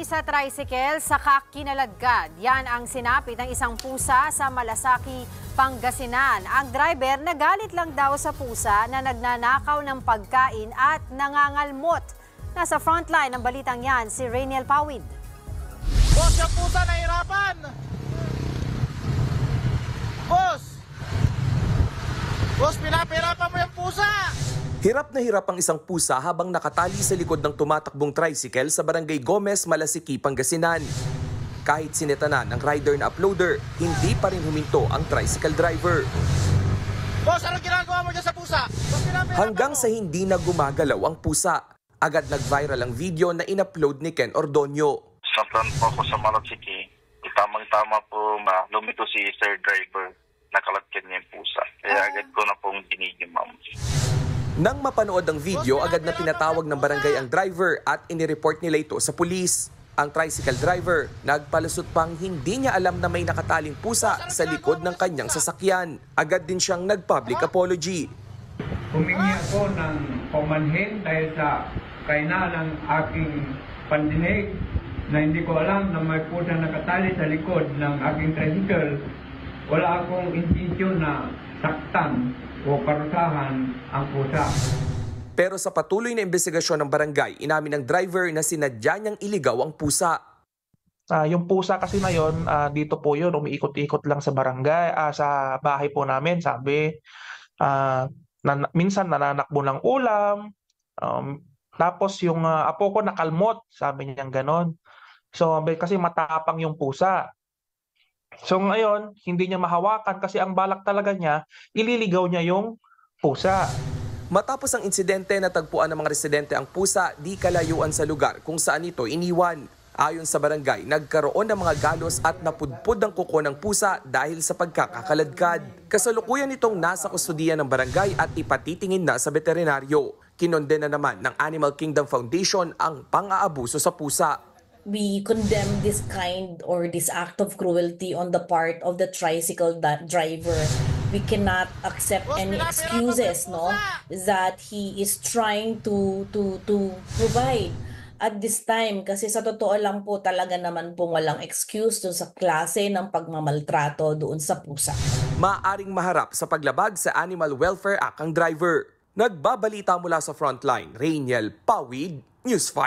sa tricycle sa kinaladkad. Yan ang sinapit ng isang pusa sa Malasaki, Pangasinan. Ang driver nagalit lang daw sa pusa na nagnanakaw ng pagkain at nangangalmot. Nasa frontline ng balitang yan si Rainiel Pawid. Boss, yung pusa nahirapan! Boss! Boss, pinapahirapan mo yung pusa! Hirap na hirap ang isang pusa habang nakatali sa likod ng tumatakbong tricycle sa Barangay Gomez, Malasiki, Pangasinan. Kahit sinetanan ng rider na uploader, hindi pa rin huminto ang tricycle driver. Boss, anong ginagawa mo dyan sa pusa? Boss, Hanggang sa hindi na gumagalaw ang pusa, agad nag-viral ang video na in-upload ni Ken Ordonio. Sa front po ako sa Malasiki, tamang-tama po lumito si Sir Driver. Nakalatkan niya yung pusa. Kaya agad ko na pong binigyan, ma'am. Nang mapanood ang video, agad na pinatawag ng barangay ang driver at inireport nila ito sa pulis. Ang tricycle driver nagpalusot pang hindi niya alam na may nakataling pusa sa likod ng kanyang sasakyan. Agad din siyang nag-public apology. Humingi ako ng paumanhin dahil sa kaina ng aking pandinig na hindi ko alam na may pusa nakatali sa likod ng aking tricycle. Wala akong intensyon na saktan o parusahan ang pusa. Pero sa patuloy na investigasyon ng barangay, inamin ng driver na sinadya niyang iligaw ang pusa. Yung pusa kasi na yun, dito po yun, umiikot-ikot lang sa barangay, sa bahay po namin, sabi. Minsan nananakbo ng ulam, tapos yung apo ko nakalmot, sabi niya ganon. So kasi matapang yung pusa. So ngayon, hindi niya mahawakan kasi ang balak talaga niya, ililigaw niya yung pusa. Matapos ang insidente, natagpuan ng mga residente ang pusa di kalayuan sa lugar kung saan ito iniwan. Ayon sa barangay, nagkaroon ng mga galos at napudpud ang kuko ng pusa dahil sa pagkakakaladkad. Kasalukuyan itong nasa kustudiya ng barangay at ipatitingin na sa veterinaryo. Kinondena naman ng Animal Kingdom Foundation ang pang-aabuso sa pusa. We condemn this kind or this act of cruelty on the part of the tricycle driver. We cannot accept any excuses, no, that he is trying to provide at this time, kasi sa totoo lang po talaga naman po walang excuse doon sa klase ng pagmamaltrato doon sa pusa. Maaring maharap sa paglabag sa Animal Welfare Act ang driver. Nagbabalita mula sa frontline, Rainiel Pawid, News 5.